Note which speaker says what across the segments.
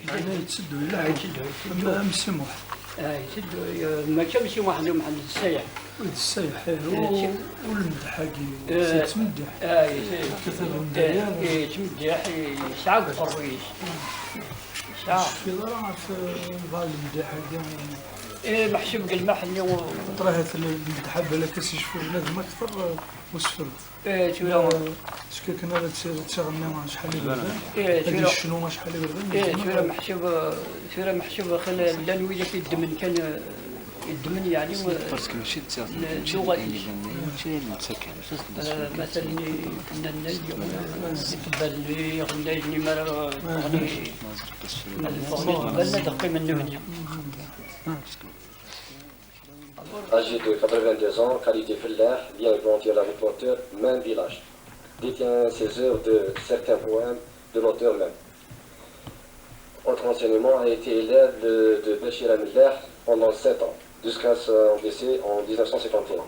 Speaker 1: معناه يتسدوا لا يتسدوا مسموح.
Speaker 2: يتسدوا ما كانش وحدهم محل السايح.
Speaker 1: السايح والمدحاقي يتمدح. كثر المديان.
Speaker 2: يتمدح يسعق الرويش. يسعق.
Speaker 1: في ضرع في بعض المدحاقي.
Speaker 2: محسوب قلمح اللي
Speaker 1: طرحت المدحاب على كاس يشوفوا بنادم أكثر وسفر. كنا تشغل معنا شحال يبردان شنو شحال يبردان
Speaker 2: ثورة محسوبة خلال اللانوية كيدمن كان يدمن يعني
Speaker 3: باسكو ماشي
Speaker 2: لغة
Speaker 3: المسكن
Speaker 2: مثلا كنا نقبل غناجني مرة غني بلنا دقي من نهنيا.
Speaker 4: Âgé de 82 ans, Khalid Fellah vient grandir l'agriculteur même village. Détient ses œuvres de certains poèmes de l'auteur même. Autre enseignement a été élève de Bachir Amillah pendant 7 ans, jusqu'à son décès en 1951.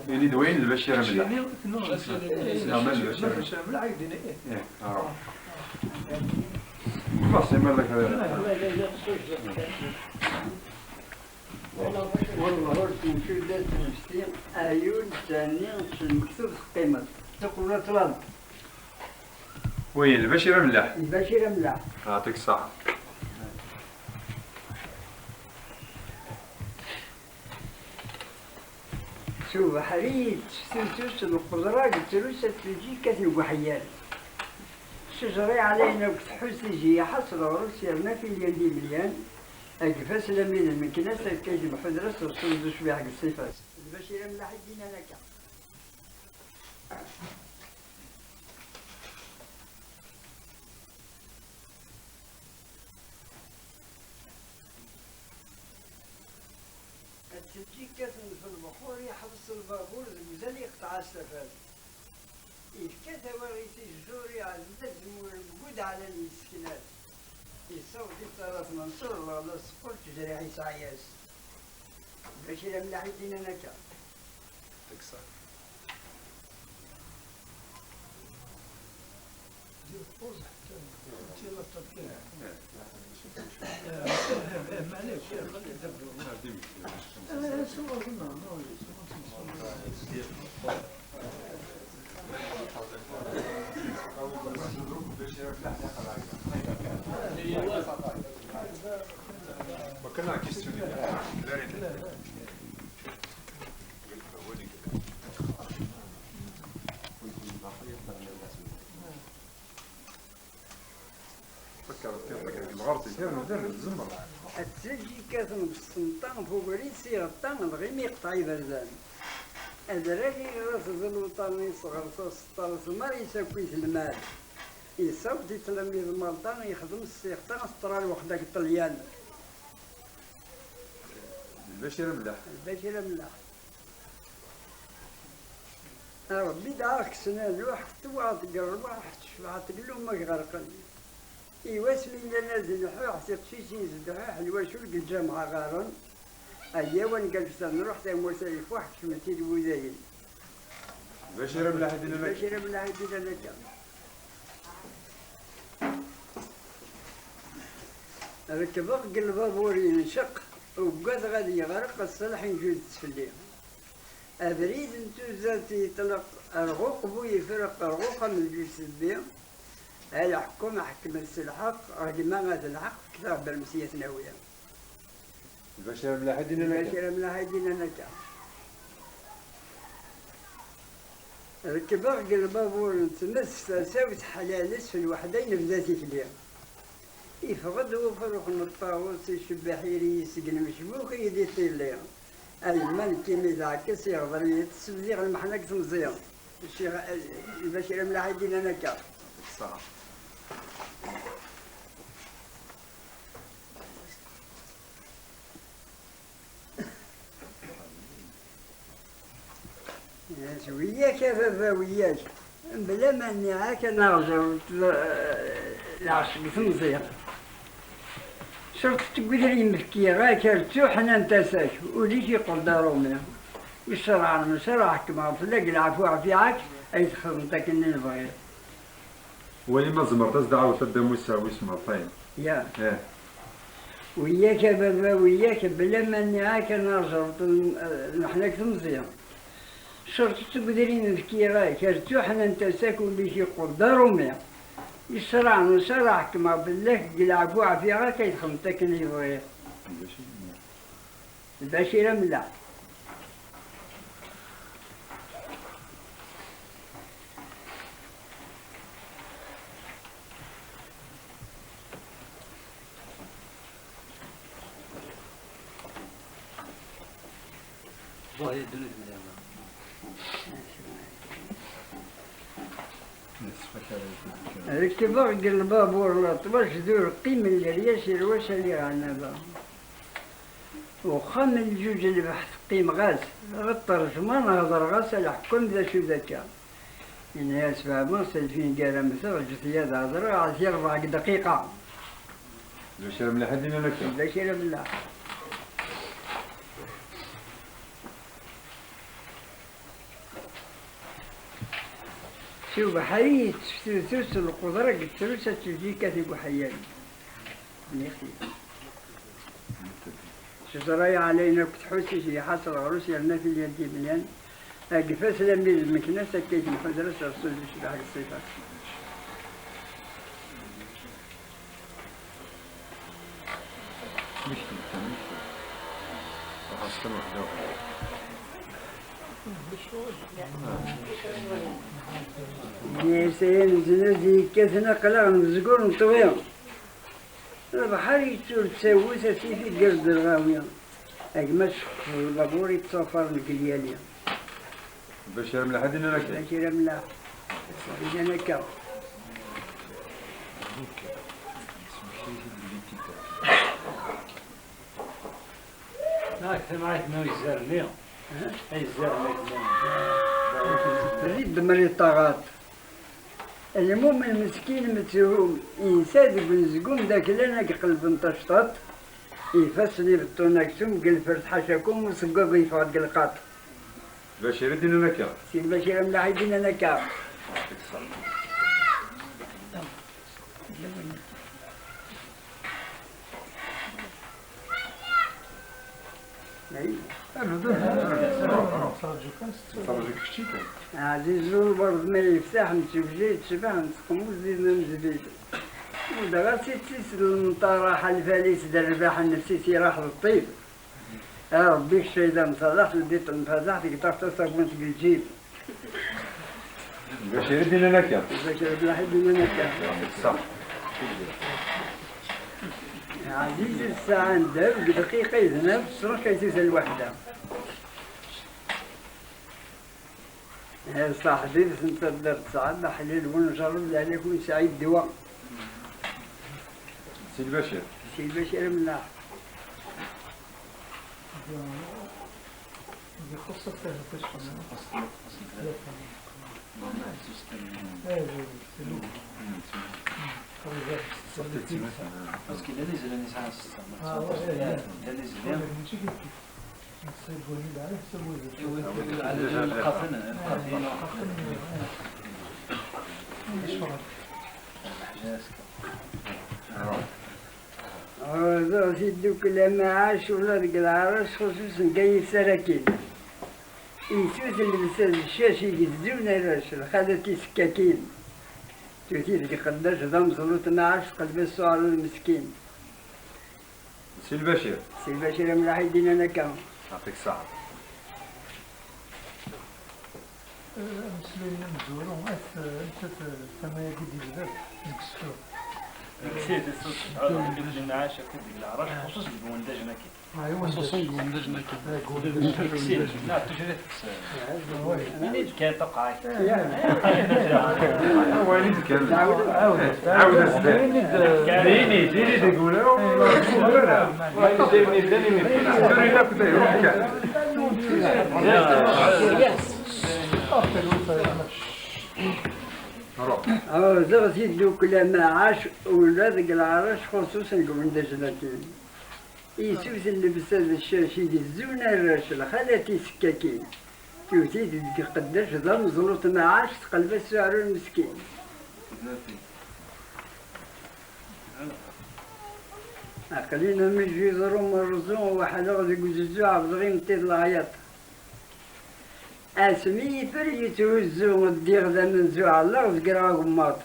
Speaker 5: يعني دوين البشير ملا نعمل البشير
Speaker 1: ملا عيدنا
Speaker 5: خلاص يمر لك هذا
Speaker 2: والله نشوف ذات نفسي أيون ثانية المكتوب قيمة تقول طلب
Speaker 5: وين البشير ملا
Speaker 2: البشير ملا
Speaker 5: يعطيك الصحة
Speaker 2: شوف حريت سوسوس القدرة قلت له ستجي كثير حيال شجري علينا وتحوس يجي حصل روسيا ما في اليدي مليان أقفاس لمين المكناس كيجي بحضرة وصول شوية حق الصفات البشير ملاح يدينا لك تجي كثن في البحور يحبس البابور المزال يقطع السفر الكثا وريتي الجوري عزيزة موجود على المسكنات يصوت الطرف منصور الله على الصقر تجري عيسى عياس باش يملح يدينا نكا
Speaker 5: تكسر وكنا كيستوني
Speaker 2: التسجي كاثن بالسلطان فوق ريسي غطان الغيم يقطع بردان أدراري راس الوطن يصغر سطر ثمار يساكويت المال يصوت تلاميذ مالطان يخدم السيختان استرال وحدك الطليان
Speaker 5: البشير ملاح
Speaker 2: البشير ملاح ربي دعاك سنان واحد توعد قرب واحد شفعت قلهم ما يغرقني يواسمي لنا زنحو حتى تشيشين زدحو حلوة شو الجامعة غارن أيوان قلت نروح تموسيف واحد شمتي الوزاين
Speaker 5: البشير ملاح يدينا لك
Speaker 2: البشير ملاح يدينا لك ركب قلب بابوري ينشق وقاد غادي يغرق الصلاح ينجود تفلي أبريد انتو زاتي يطلق أرغوق بو يفرق أرغوق من الجيش البيع هاي حكومة حكمت الحق غادي ما غادي الحق كتاب بالمسية ناوية
Speaker 5: البشير ملاح يدينا لك
Speaker 2: البشير ملاح يدينا لك ركب قلب بابور تمس تساوت حلالس في الوحدين بذاتي كليا يفقد وفرق من الطاووس الشباحيري يسقن مشبوك يدي طيليا الملك ميزاكس يقدر يتسبزيغ المحنك تمزيغ الشيخ البشير ملاح يدينا نكا
Speaker 5: صح.
Speaker 2: وياك يا بابا وياك بلا ما نعاك نرجع العشق تمزيغ شرط تقول لي مسكية غاك حنا نتاساك وليك يقول دارومي يشرع المشرع كما فلاك العفو عفياك أي تخدمتك إني نبغي
Speaker 5: ولي ما زمرت أزدع وتبدا مساوي مرتين.
Speaker 2: يا
Speaker 5: إيه.
Speaker 2: وياك يا بابا وياك بلا ما نعاك نرجع نحناك تمزيغ شرط تقول لي مسكية غاك حنا نتاساك وليك يقول دارومي يشرع المشرع كما فلاك العفو عفياك أي تخدمتك إني نبغي البشيرة ملا
Speaker 3: والله يدوني في الجامعة.
Speaker 2: ركبوا قلبا بورلات واش ذو قيم الرياش الواش اللي غنبا وخم الجوج اللي بحث قيم غاز الترجمة نهضر غاز الحكم ذا شو ذاك الناس فاهمون سالفين قال مثلا جثية هضر عاد 4 دقيقة
Speaker 5: البشير ملاح يدينا نكا.
Speaker 2: البشير بالله شوف حريت ثلث القدرة قلت ثلثة تجي كاتب حيان نخي شزراي علينا كتحوسي شي حصل عروسي لنا في اليد بنيان قفاس لمي المكنة سكيت المدرسة رسول بشبه الصفات نيسين زنزي كثنا قلق نزقور نطويهم البحر يتسول تساوي سيفي قرد الغاوية أجمش البابور يتصفر الكليالية
Speaker 5: البشير ملاح يدينا نكا.
Speaker 2: البشير ملاح يدينا نكا
Speaker 1: لا أكثر معك ما يزار اليوم أي زار
Speaker 2: تريد دمري الطاغات المهم المسكين متهوم إنسان بن زقوم داك لنا قلب انتشطط يفسني بالطوناكسوم قل فرد حاشاكم وصقوق يفعل قلقات
Speaker 5: البشير يدينا نكا.
Speaker 2: سي البشير ملاح يدينا نكا
Speaker 5: تفرجك في كان.
Speaker 2: عزيزو برضه ما يفتح متوجه تشبع نتقمو زيدنا نزبيد ودغا سيتيس المطارحة الفاليس درباح النفسيتي راح للطيب ربي الشيطان صلاح لديت المفازح تقطع تصابون الجيب
Speaker 5: البشير يدينا نكا.
Speaker 2: البشير بلا حد منك
Speaker 5: صح.
Speaker 2: عزيز الساعة ندير بدقيقة يذنب صرا كيسيس الوحدة صاحبي بس انت درت ساعة حليل ونجرب عليكم سعيد دواء
Speaker 5: سي البشير.
Speaker 2: سي البشير ملاح
Speaker 1: خصك فاش
Speaker 3: بس كده نزل النساء
Speaker 2: هذا في الدوك لما عاش ولا العرس خصوصا جاي سراكين يسوس اللي الشاش يجزونا الرجل خذت سكاكين توتيت قداش ضم صلوت نعاش قلب السؤال المسكين
Speaker 5: سي البشير.
Speaker 2: سي البشير ملاح يدينا نكا
Speaker 5: يعطيك الصحة.
Speaker 1: مسلمين مزورون أنت ثما يقول لي بزاف ديك السوق
Speaker 3: كسيت الصوت تعود قبل المعاش كنت العراش خصوصا بمندجنا كي
Speaker 1: خصوصا مندجنا كي
Speaker 3: كسيت لا تجري منين كان تقع
Speaker 5: وين كان عاود ديني تقولها وين
Speaker 2: زغت يدو كل ما عاش ولاد العراش خصوصا قبل دجلتين يسوس اللبس هذا الشاشي دي الزونة الراشلة خالتي سكاكين توتي دي قداش ضم زلوط ما عاش تقلب السعر المسكين عقلينا من جيزرو مرزون وحلق ذي قززو عبدغي متيد العياط اسمي فريتو الزو الديغ ذا من زو على وذكرا قماط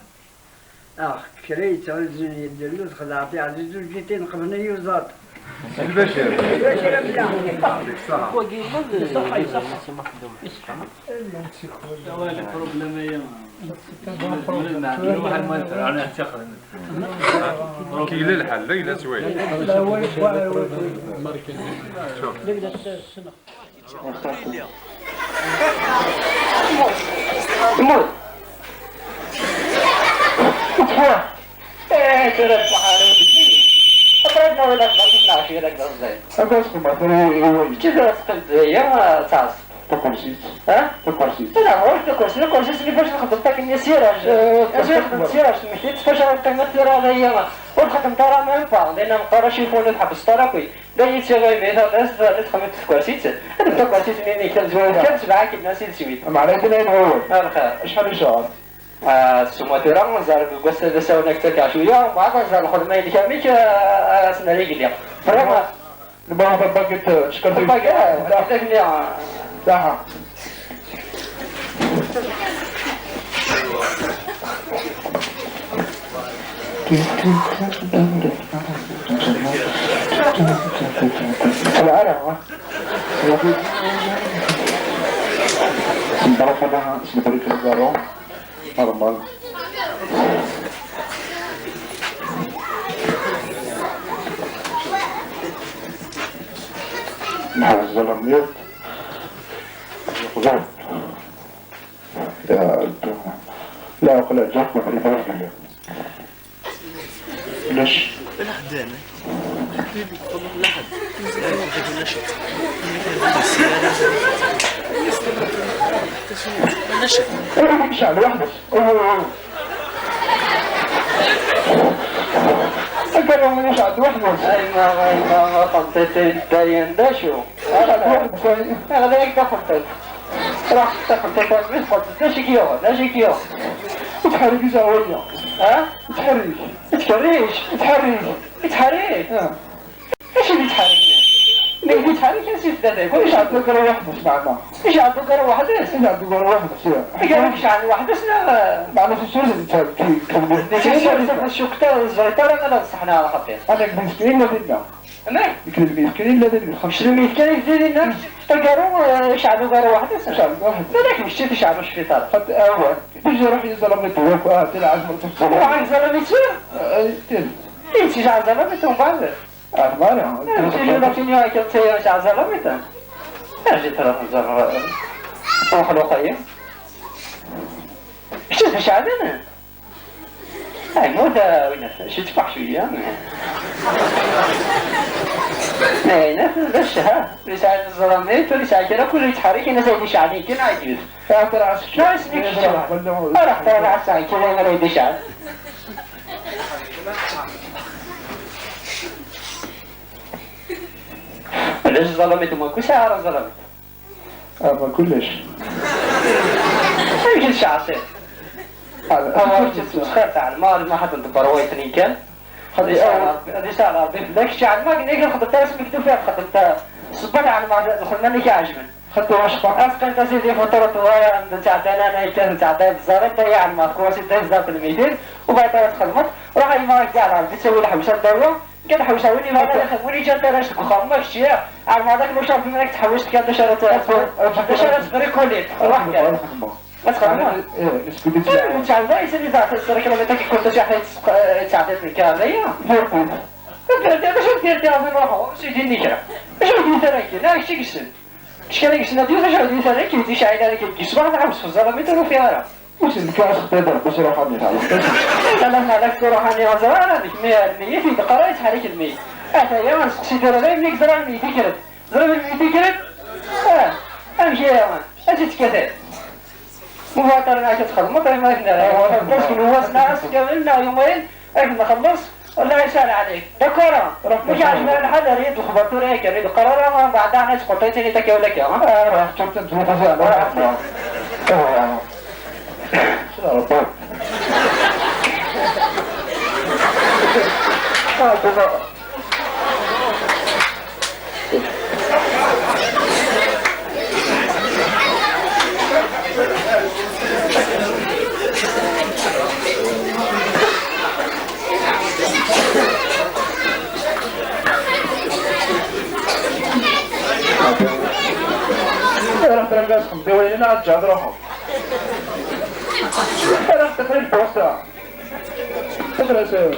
Speaker 2: كريت عزن يدلو خلعتي عزيزو جيتي نقبني يوزاط
Speaker 5: البشر كيل الحل ليلة سوية
Speaker 6: أقربنا ولا تطلع في لك زين. أقول ما كذا تقد يا تعس. تكرسيت. ها؟ تكرسيت. لا هو تكرسيت اللي باش نخدمتك السيراج. أجي نخدم السيراج مشيت فاش تقدر هذا هي. والخدم ترى ما ينفع لأن مقرش يكون الحبس طرفي. دايت شغال بهذا الناس تخدم تكرسيت. أنا تكرسيت مني كنت معاك الناس يسويت.
Speaker 5: معناتها أنا هو.
Speaker 6: الخير.
Speaker 5: شحال شهر؟
Speaker 6: السوماتيرا زار بس لسه نكتك شوية وبعد زار الخدمة اللي كاميك سنة رجلي فرما
Speaker 5: نبغى باقي شكرت
Speaker 6: باقي لكني
Speaker 5: صح
Speaker 6: العالم
Speaker 5: سنبرك لها سنبرك لها normal. مع الظلميات غلط لا أقول جاك ما في فرق ليش؟
Speaker 7: بالحدانة حبيبي والله لحد نشط
Speaker 5: مش على واحدة أقرأ من مش على واحدة
Speaker 6: ما قمت الدين ده شو هذا يك دخلت راح دخلت بس قلت لا شكيو
Speaker 5: تحرك زاوية
Speaker 6: ها
Speaker 5: تحرك
Speaker 6: تحرك ايش اللي تحركني؟ اللي يتحرك نسيت ذلك
Speaker 5: ايش عندك قرار واحدة معنا
Speaker 6: ايش عندك قرار واحدة؟
Speaker 5: ايش عندك قرار واحدة
Speaker 6: ايش عندك واحدة سنة
Speaker 5: معنا في السورة
Speaker 6: اللي شو كتير الزيطرة أنا صحنا على خطين
Speaker 5: أنا مسكين لدينا
Speaker 6: أمي
Speaker 5: مسكين لدينا
Speaker 6: مش المسكين لدينا تقاروا ايش عندك قرار واحدة سنة؟
Speaker 5: ايش عندك واحدة
Speaker 6: لكن مش ايش عندك شفيطار
Speaker 5: قد أول بيجي راح يظلم التوقع تلعب مرتفع
Speaker 6: وعن ظلمته؟ انت جا ظلمته بعد
Speaker 5: أخبارها
Speaker 6: لكن يا كنت جا ظلمته اجي ترى نظر وخلوقية ايش عندنا؟ هاي موتة وين شو تفح شوية هنا بس ها لسان الظلمات ولسان كذا كله يتحرك الناس يدش عليه كنا عجيب
Speaker 5: فاكر عسكر
Speaker 6: شو اسمك شو راح ترى عسكر كذا ما يدش عليه ليش ظلمت ما ساعة ظلمت
Speaker 5: ما كلش
Speaker 6: يمكن شعصي هذا خير تعال ما حد برويتني كان هذه ساعة لك شعر ما قلنا خدت اسمك مكتوب فيها خدت صبر على ما دخلنا لك عجبن
Speaker 5: خدت واشقى
Speaker 6: اسقط تسيدي فترة طويلة عند ساعتين انا كان ساعتين زارت يعني ما كواسي تزداد الميدان وبعد خدمت راح ما رجع بتسوي له حوشه دوا قال حوساوني ما خدوني جات راش تخمك شي على ما ذاك مش عارف انك تحوشت كان شرط شرط بريكوليت راح أتخيل تعال لا يسمي ذات السرك لما تجي كنت شاحن تعدل الكامية فرقون كنت باش ندير تاع نروحو سيدي نيكرا باش ندير تراكي لا شي قسن شكون قسنا ديال باش ندير تراكي دي شاعل عليك الكسبه نعاوس في الزرامي ترو فيها راه واش الكاس تقدر باش نروح لا هذاك روحاني غزران هذيك 100 في قرايت عليك المي يا ما نسقسي دير غير ملي زرا المي تكرد زرا المي تكرد امشي يا مان اجي تكتب مباشرة كتخدم ما كاين ما كندير مسكين هو ناس كاملنا يومين اجي نخلص ولا يسال عليك دكورة مش عاجبني الحال ريد الخبرتور هيك ريد القرار ما بعد انا تقطيتني تاكي ولا كي راه شفت انت متفاهم راسكم داولين على الجهد روحهم راه تقريب البوسطة تدرسوا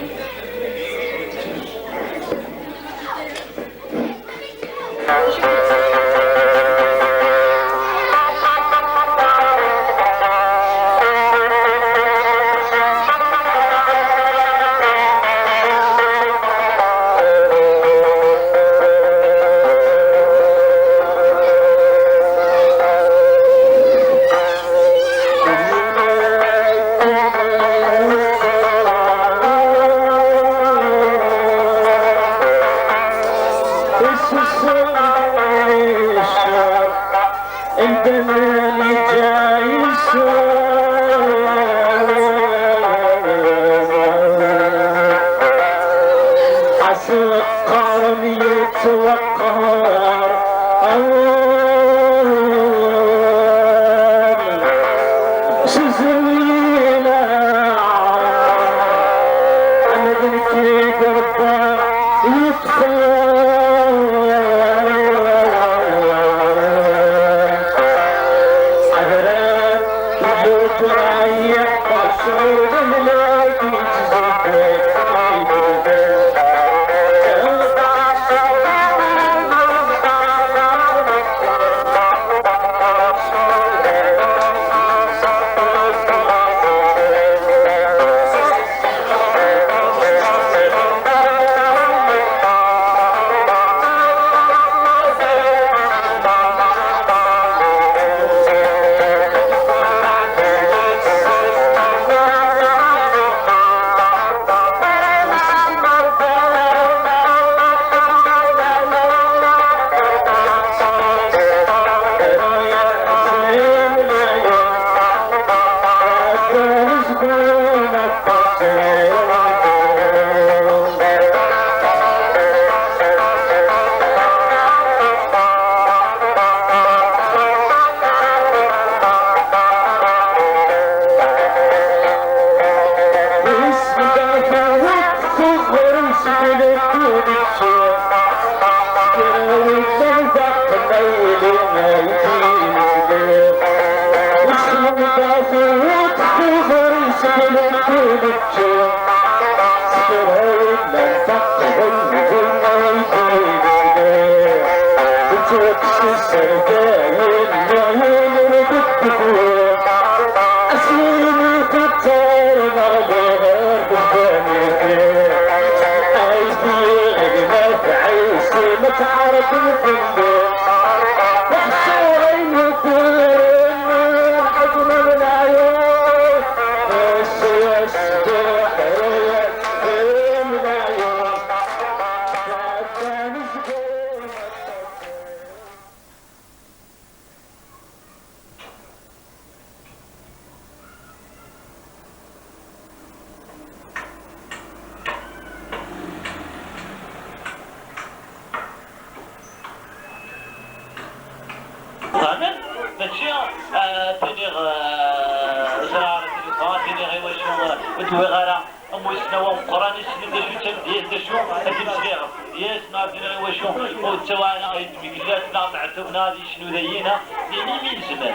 Speaker 8: دياس ما عرفنا واشو وتوانا يتبكلات لا معتونا دي شنو داينا يعني مين زمان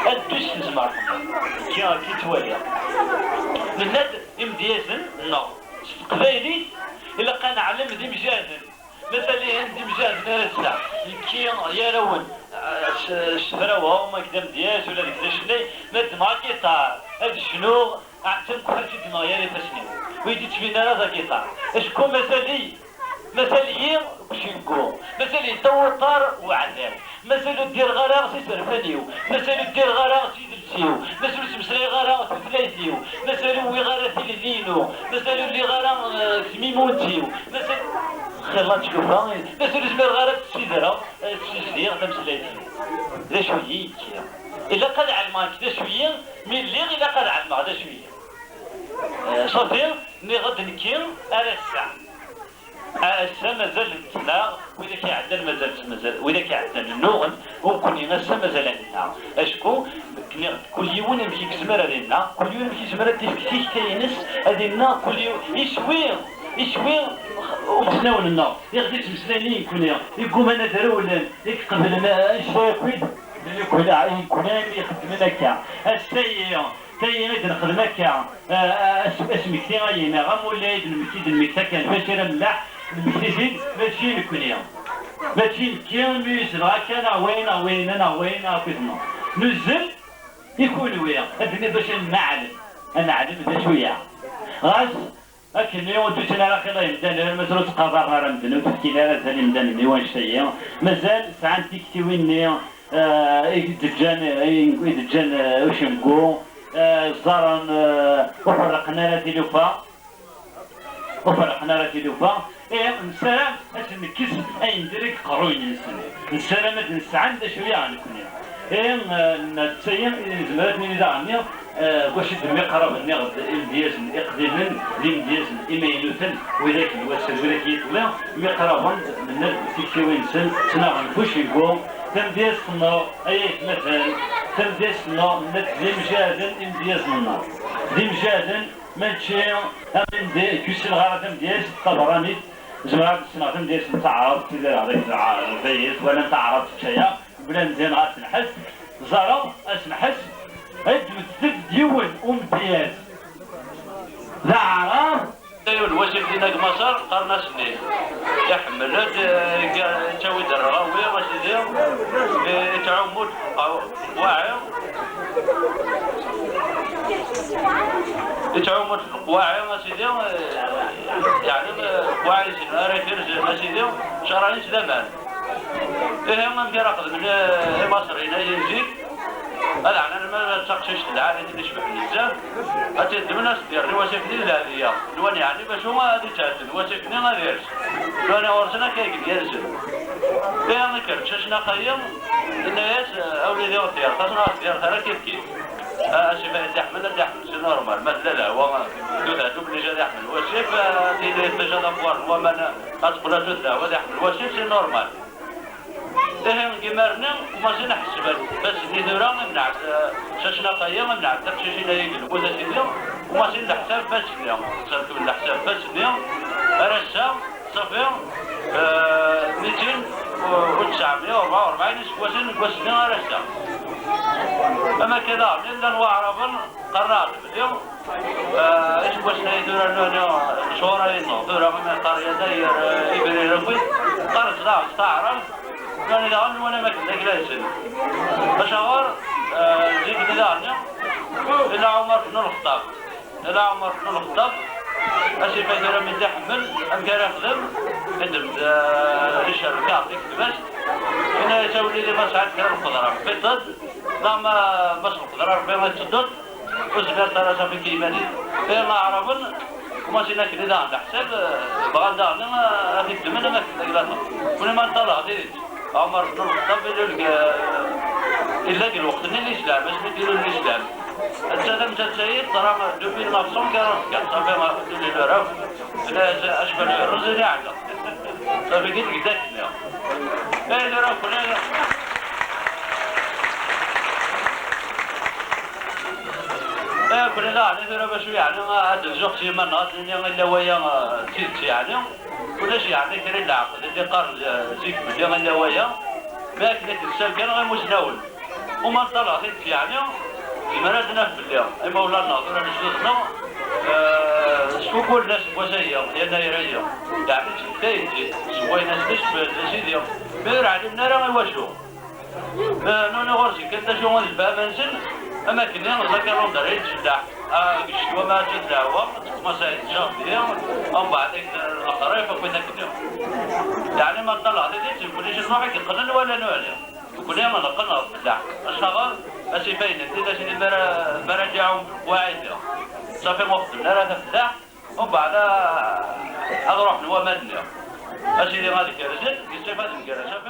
Speaker 8: ادوش نزمر كي توالي من هاد امديازن نو قبايلي الا كان علم دي مجازن مثلا عندي مجازن رسا كي يرون الشفراوه وما كدا مدياز ولا ديك شني ما دماغ كيطار هاد شنو اعتم خرجت دماغ يا فاسني ويدي تبينا راه كيطار اشكون مثالي باش نقول مثالي توتر وعذاب مثلا دير غرا سي سرفانيو مثلا دير غرا سي دلسيو مثلا تمسري غرا ثلاثيو مثلا وي غرا تلفينو مثلا اللي غرا سميمونتيو مثلا خلا تشوفها مثلا زمر غرا تسيدرا تسيدير تمسلايتيو ذا شويه الا قد علمك ذا شويه ملي الا قد علمك ذا شويه صافي ملي غد نكير على الساعه مازال نتنا وإذا كيعدل مازال وإذا كيعدل النوغن وكون ينسى مازال عندنا اشكو كل يوم يمشي كزمر هذينا كل يوم يمشي كزمر تيفكتيك تينس هذينا كل يوم يشوي ومسناون النار يغدي تمسلاني يقوم انا درولا يقبل انا شويه كويد يكون يكون يخدم هكا السيء تاينات نخدم هكا اسمك تاينا غمولايد المكتي كان فاشر ملاح المكتي ماشي نكونيا ماشي كامل كان وين كنا نزل يكون ويا هذني باش نعلم ذا شويه غاز لكن اليوم دوشنا على خير يمدان مثلا تقرر راه مدن وتفكينا راه ثاني مدن ديوان شتي مازال ساعات تكتويني يدجان واش نقول زارن وفرقنا لا تلوفا نسلام نكس اي نديرك قروين نسلام نسعى شويه عنكم نتسيم زمرتني دعني واش دمي قرب نغد امدياز اقديما لامدياز ايمينوثن وذاك الوسل وذاك يطلع مقربا من تيكوين سنا نفوش يقول تمدياز النار اي مثلا تمدياز النار ديم جادا امدياز النار ديم جادا ماشي من كيس الغرض امدياز طبراني زمرات السنه امدياز تعرض تدير على البيت ولا تعرض شيء بلا مزيان غتنحس زرب اسنحس تمثل ديون امتياز ذا عرف الوسيل دينا كمصر قرنا سنين يحمل تاوي الرغاوي واش يدير تعمد واعي يتعومد في القواعي ما سيدي يعني قواعي سيدي ما سيدي شهرين زمان إيه ما ندير أخذ من المصريين ينزيد هذا أنا ما تقشيش العالم اللي يشبهني بزاف أتيت من أصدر الوسيفني الهادية لوان يعني باش هما هادي تاتن الوسيفني ما ديرش لوان ورسنا كيك ينزل إيه ما كرتش أشنا قيم الناس أولادي وطيار خاصنا أصدر ترى كيف الشفاء تحمل سي نورمال لا هو دوت اللي جا يحمل وسيف تيدي تجا دابوار هو من أتقول دوت هو يحمل وسيف سي نورمال إيه كيمارنا وما زلنا حسبت بس نديرها نمنع شاشنا قيم نمنع تقشيشنا يقلب وذا سيديو وما زلنا حساب بس اليوم صرت من حساب بس اليوم رسام صفر 244 وزن وزنها رسام أما كذا لأن وعرفا قررت اليوم إيش وزن يدور أنه شورى ينظر من القرية داير إبري رفي قرص لا استعرف كان يدعون وانا ما كنت جالسين بشاور زيد كذا إلى عمر بن الخطاب أسي فايدة من تحمل أم كان يخدم خدم الشركة بس هنا يسوي لي مساعد كان الخضراء في الضد لما بس الخضراء بين الضد وزبير ترى في كيماني فيما عرفن وما سينا كذا عند حساب بغان دعنا أخذت منه ما كنت جالسين ولما نطلع ديت عمر بن الخطاب إلا الوقت الإسلام باش نديروا الإسلام السلام تسيد طرف دوبي نفسهم كان صافي ما قلت لي العرف لا أشبه الرز يعني صافي قلت لك ذاك لا لا راه كنا نديروا باش يعني ما هاد الزوق سي من هاد اللي الا ويا تيت يعني ولاش يعني كري العقل اللي قال زيك بلي غنوايا ما كنا تنسال كان غير مزناول وما طلعت يعني مرادنا في بلي اما ولا الناظر انا شفتنا شكون كل الناس وزايه لان يرايا يعني تايتي سوي ناس تشبه سيدي غير علمنا راه يواجهوا نوني غورسي كنت شو نلبا منزل اما كنا نذكرهم دريت جدا شتوى ما تدعوى ما سايتشاف ديالهم ومن بعد الاخرين فكنا كنا يعني ما طلع هذه كلش نروح يقلل ولا نوالي وكنا ما نقلنا لا اشغال ماشي باين انت شي براجعهم واعد صافي وقت لا تفتح ومن بعد نروح نوا مدنيا ماشي اللي غادي كرزل يستفاد من كرزل